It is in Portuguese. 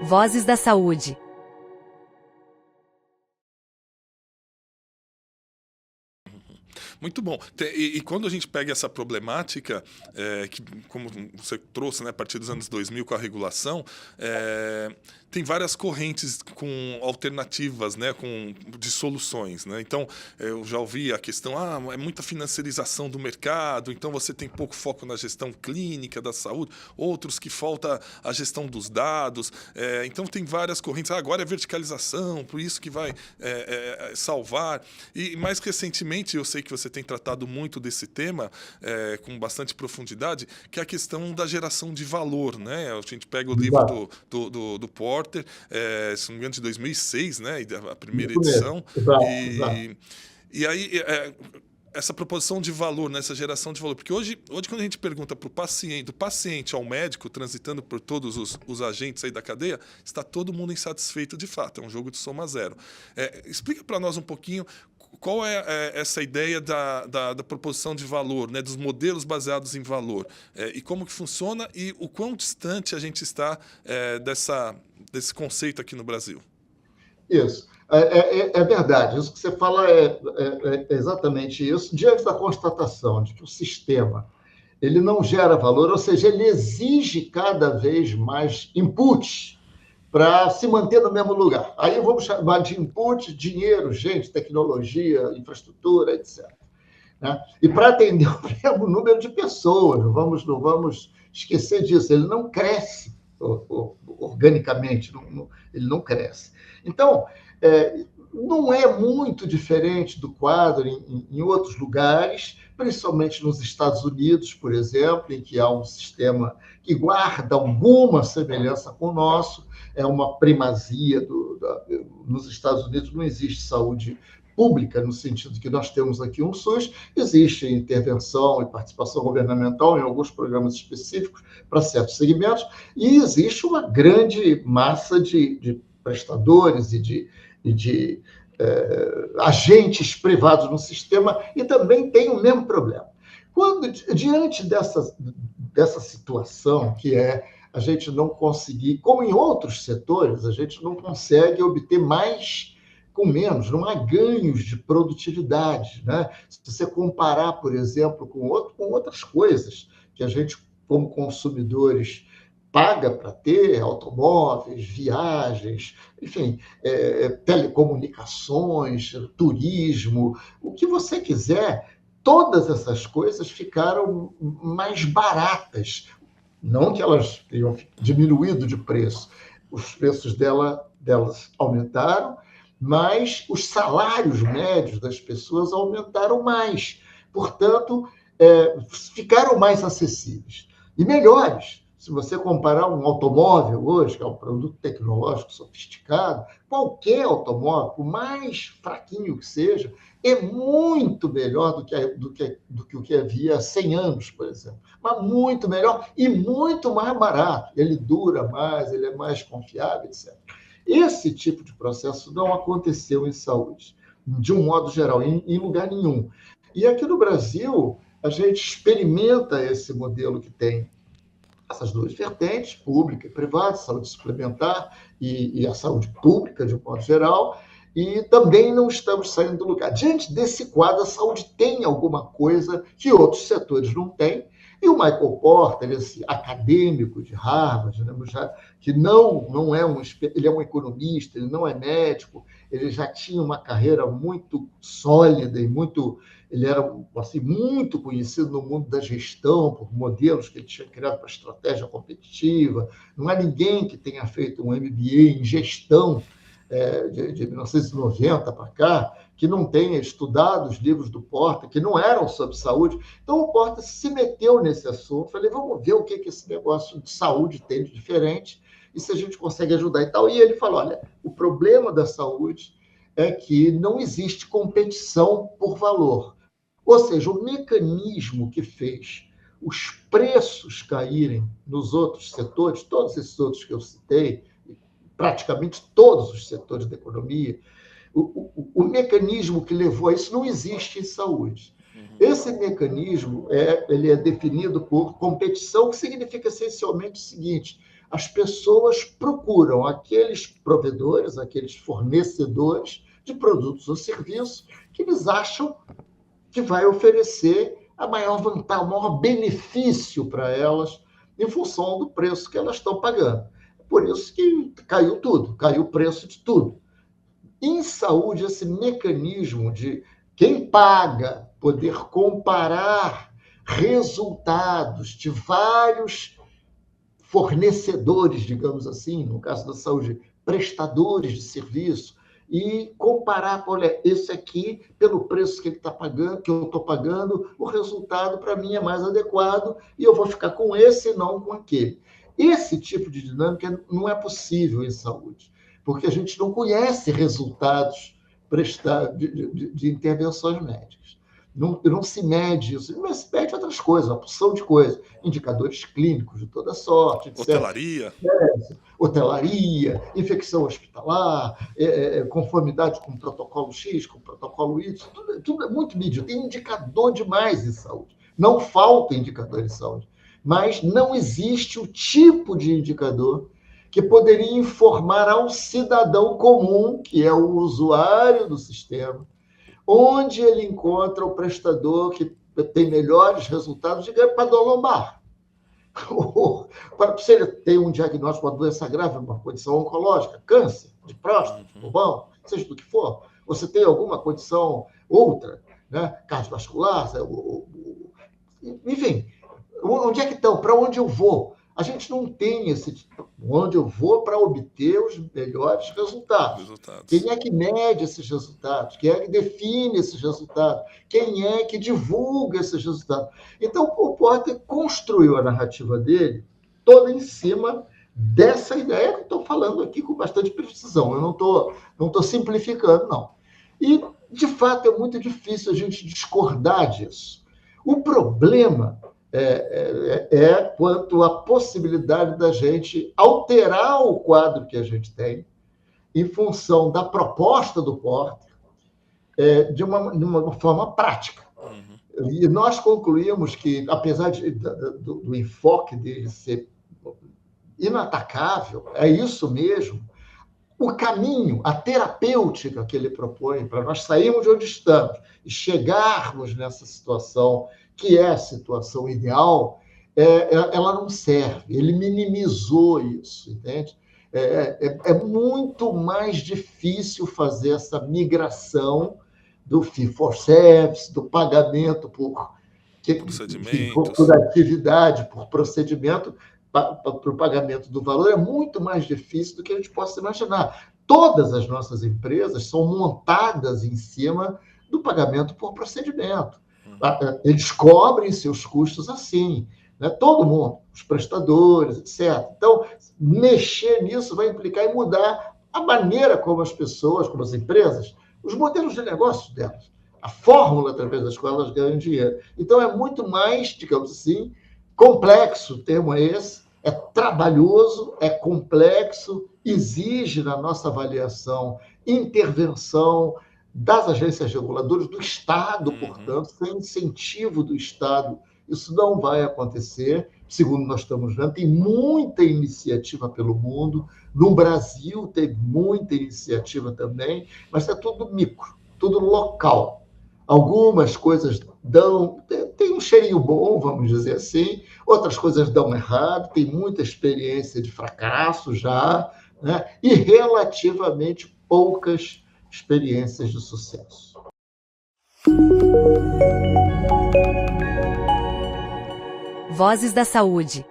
Vozes da Saúde. Muito bom. E quando a gente pega essa problemática, que, como você trouxe, né, a partir dos anos 2000 com a regulação, tem várias correntes com alternativas, né, de soluções, né? Então, eu já ouvi a questão, é muita financiarização do mercado, então você tem pouco foco na gestão clínica da saúde, outros que falta a gestão dos dados. Então, tem várias correntes. Agora é verticalização, por isso que vai salvar. E, mais recentemente, eu sei que você tem tratado muito desse tema, com bastante profundidade, que é a questão da geração de valor, né? A gente pega o livro do Porter, se não me engano, de 2006, né? A primeira edição. Exato. E aí, essa proposição de valor, né? Essa geração de valor. Porque hoje quando a gente pergunta para o paciente, do paciente ao médico, transitando por todos os agentes aí da cadeia, está todo mundo insatisfeito de fato. É um jogo de soma zero. Explica para nós um pouquinho qual é essa ideia da proposição de valor, né, dos modelos baseados em valor, e como que funciona e o quão distante a gente está desse conceito aqui no Brasil. Isso. É verdade. Isso que você fala é exatamente isso. Diante da constatação de que o sistema ele não gera valor, ou seja, ele exige cada vez mais inputs para se manter no mesmo lugar. Aí vamos chamar de input, dinheiro, gente, tecnologia, infraestrutura, etc. Né? E para atender o mesmo número de pessoas, não vamos esquecer disso, ele não cresce organicamente, ele não cresce. Então, não é muito diferente do quadro em outros lugares, principalmente nos Estados Unidos, por exemplo, em que há um sistema que guarda alguma semelhança com o nosso, é uma primazia. Nos Estados Unidos não existe saúde pública, no sentido de que nós temos aqui um SUS, existe intervenção e participação governamental em alguns programas específicos para certos segmentos, e existe uma grande massa de prestadores e de agentes privados no sistema, e também tem o mesmo problema. Quando, diante dessa situação, que a gente não conseguir, como em outros setores, a gente não consegue obter mais com menos, não há ganhos de produtividade, né? Se você comparar, por exemplo, com outras coisas que a gente, como consumidores, paga para ter, automóveis, viagens, enfim, telecomunicações, turismo, o que você quiser, todas essas coisas ficaram mais baratas. Não que elas tenham diminuído de preço, os preços delas aumentaram, mas os salários médios das pessoas aumentaram mais. Portanto, ficaram mais acessíveis e melhores. Se você comparar um automóvel hoje, que é um produto tecnológico sofisticado, qualquer automóvel, por mais fraquinho que seja, é muito melhor do que o que havia há 100 anos, por exemplo. Mas muito melhor e muito mais barato. Ele dura mais, ele é mais confiável, etc. Esse tipo de processo não aconteceu em saúde, de um modo geral, em lugar nenhum. E aqui no Brasil, a gente experimenta esse modelo que tem essas duas vertentes, pública e privada, saúde suplementar e a saúde pública, de um modo geral, e também não estamos saindo do lugar. Diante desse quadro, a saúde tem alguma coisa que outros setores não têm, e o Michael Porter, esse acadêmico de Harvard, né, que não é ele é um economista, ele não é médico, ele já tinha uma carreira muito sólida e ele era assim, muito conhecido no mundo da gestão, por modelos que ele tinha criado para estratégia competitiva. Não há ninguém que tenha feito um MBA em gestão de 1990 para cá, que não tenha estudado os livros do Porter, que não eram sobre saúde. Então, o Porter se meteu nesse assunto. Falei, vamos ver o que esse negócio de saúde tem de diferente e se a gente consegue ajudar e tal. E ele falou, olha, o problema da saúde é que não existe competição por valor. Ou seja, o mecanismo que fez os preços caírem nos outros setores, todos esses outros que eu citei, praticamente todos os setores da economia, o mecanismo que levou a isso não existe em saúde. Esse mecanismo ele é definido por competição, que significa essencialmente o seguinte: as pessoas procuram aqueles provedores, aqueles fornecedores de produtos ou serviços que eles acham que vai oferecer a maior vantagem, o maior benefício para elas em função do preço que elas estão pagando. Por isso que caiu tudo, caiu o preço de tudo. Em saúde, esse mecanismo de quem paga poder comparar resultados de vários fornecedores, digamos assim, no caso da saúde, prestadores de serviço, e comparar, olha, esse aqui, pelo preço que ele está pagando, que eu estou pagando, o resultado para mim é mais adequado e eu vou ficar com esse e não com aquele. Esse tipo de dinâmica não é possível em saúde, porque a gente não conhece resultados de intervenções médicas. Não se mede isso, mas se mede outras coisas, uma porção de coisas, indicadores clínicos de toda sorte, etc. Hotelaria, infecção hospitalar, conformidade com protocolo X, com protocolo Y, tudo é muito medido. Tem indicador demais em saúde. Não falta indicador em saúde, mas não existe o tipo de indicador que poderia informar ao cidadão comum, que é o usuário do sistema, onde ele encontra o prestador que tem melhores resultados de para dor lombar. Para você ter um diagnóstico de uma doença grave, uma condição oncológica, câncer de próstata, pulmão, seja do que for, você tem alguma condição outra, né, cardiovascular, enfim, onde é que estão? Para onde eu vou? A gente não tem onde eu vou para obter os melhores resultados. Quem é que mede esses resultados? Quem é que define esses resultados? Quem é que divulga esses resultados? Então, o Porter construiu a narrativa dele toda em cima dessa ideia que eu estou falando aqui com bastante precisão. Eu não estou simplificando, não. E, de fato, é muito difícil a gente discordar disso. O problema quanto à possibilidade da gente alterar o quadro que a gente tem em função da proposta do Porter de uma forma prática. E nós concluímos que, apesar do enfoque dele ser inatacável, é isso mesmo, o caminho, a terapêutica que ele propõe para nós sairmos de onde estamos e chegarmos nessa situação que é a situação ideal, ela não serve. Ele minimizou isso, entende? É muito mais difícil fazer essa migração do fee-for-service, do pagamento por atividade, por procedimento, para o pagamento do valor. É muito mais difícil do que a gente possa imaginar. Todas as nossas empresas são montadas em cima do pagamento por procedimento. Eles cobrem seus custos assim, né? Todo mundo, os prestadores, etc. Então, mexer nisso vai implicar em mudar a maneira como as pessoas, como as empresas, os modelos de negócio delas, a fórmula através das quais elas ganham dinheiro. Então, é muito mais, digamos assim, complexo, o termo é esse, é trabalhoso, é complexo, exige, na nossa avaliação, intervenção das agências reguladoras, do Estado, portanto, sem incentivo do Estado, isso não vai acontecer. Segundo nós estamos vendo, tem muita iniciativa pelo mundo, no Brasil tem muita iniciativa também, mas é tudo micro, tudo local. Algumas coisas tem um cheirinho bom, vamos dizer assim, outras coisas dão errado, tem muita experiência de fracasso já, né? E relativamente poucas experiências de sucesso. Vozes da Saúde.